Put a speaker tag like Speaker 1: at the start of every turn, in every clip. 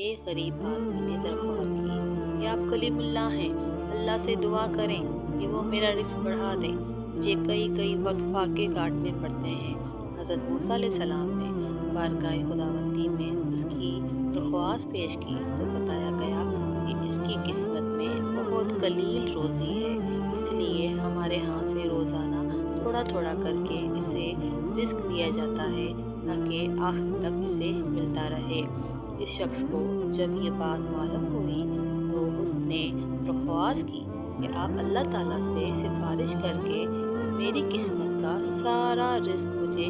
Speaker 1: एक गरीब आदमी ने दरख्वास्त की कि आप कलीमुल्लाह हैं, अल्लाह से दुआ करें कि वो मेरा रिस्क बढ़ा दें। मुझे कई कई वक्त फाके काटने पड़ते हैं। हज़रत मूसा अलैहिस्सलाम ने बारगाह खुदावंदी में उसकी दरख्वास्त पेश की तो बताया गया कि इसकी किस्मत में बहुत कलील रोज़ी है, इसलिए हमारे यहाँ से रोज़ाना थोड़ा थोड़ा करके इसे रिस्क दिया जाता है ताकि आखिर तक इसे मिलता रहे। इस शख्स को जब ये बात मालूम हुई तो उसने दरख्वास्त की कि आप अल्लाह ताला से सिफारिश करके मेरी किस्मत का सारा रिस्क मुझे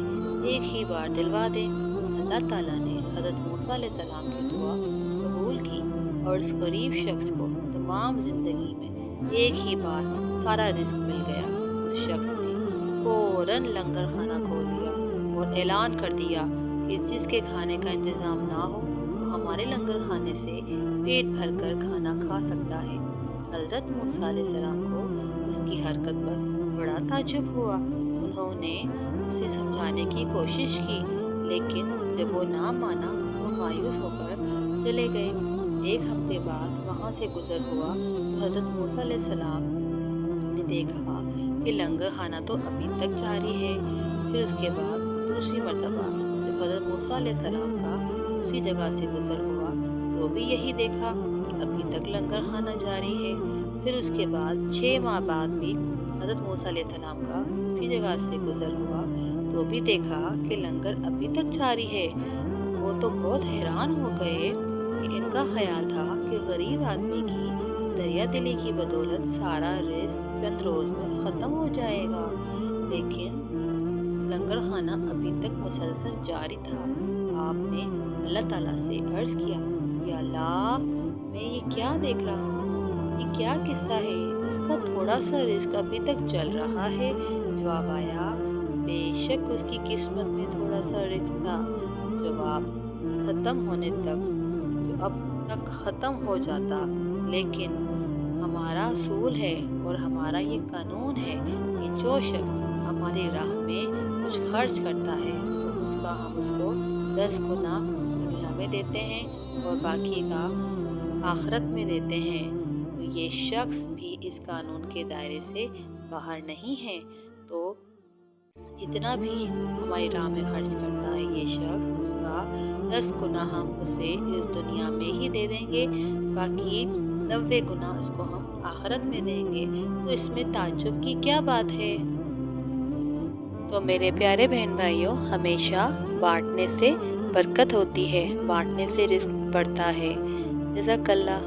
Speaker 1: एक ही बार दिलवा दें। अल्लाह ताला ने हज़रत मूसा अलैहिस्सलाम की दुआ कबूल की और इस गरीब शख्स को तमाम ज़िंदगी में एक ही बार सारा रिस्क मिल गया। उस शख्स ने फ़ौरन लंगर खाना खोल दिया और ऐलान कर दिया कि जिसके खाने का इंतज़ाम ना हो वो हमारे लंगर खाने से पेट भर कर खाना खा सकता है। हज़रत मूसा अलैहिस्सलाम को उसकी हरकत पर बड़ा ताज्जुब हुआ। उन्होंने उसे समझाने की कोशिश की, लेकिन जब वो ना माना तो मायूस होकर चले गए। एक हफ्ते बाद वहाँ से गुजर हुआ तो हज़रत मूसा अलैहिस्सलाम ने देखा कि लंगर खाना तो अभी तक जारी है। फिर उसके बाद दूसरी मर्तबा जब हज़रत मूसा अलैहिस्सलाम का उसी जगह से गुजर हुआ तो भी यही देखा कि अभी तक लंगर खाना जारी है। फिर उसके बाद 6 माह बाद भी हज़रत मूसा अलैहिस्सलाम का उसी जगह से गुजर हुआ तो भी देखा कि लंगर अभी तक जारी है। वो तो बहुत हैरान हो गए कि इनका ख्याल था कि गरीब आदमी की दरिया दिली की बदौलत सारा रिस्क चंद रोज में ख़त्म हो जाएगा, लेकिन लंगर खाना अभी तक मुसलसल जारी था। आपने अल्लाह ताला से अर्ज़ किया, या अल्लाह, मैं ये क्या देख रहा हूँ, ये क्या किस्सा है, इसका थोड़ा सा रिस्क अभी तक चल रहा है। जवाब आया, बेशक उसकी किस्मत में थोड़ा सा रिस्क था। जवाब, ख़त्म होने तक जो अब तक ख़त्म हो जाता, लेकिन हमारा असूल है और हमारा ये कानून है कि जो शख्स हमारी राह में कुछ खर्च करता है तो उसका हम उसको 10 गुना दुनिया में देते हैं और बाकी का आखिरत में देते हैं। तो ये शख्स भी इस कानून के दायरे से बाहर नहीं है। तो जितना भी हमारी राह में खर्च करता है ये शख्स, उसका 10 गुना हम उसे इस दुनिया में ही दे देंगे, बाकी 90 गुना उसको हम आखिरत में देंगे। तो इसमें ताज्जुब की क्या बात है। तो मेरे प्यारे बहन भाइयों, हमेशा बांटने से बरकत होती है, बांटने से रिस्क बढ़ता है। जज़ाकल्लाह।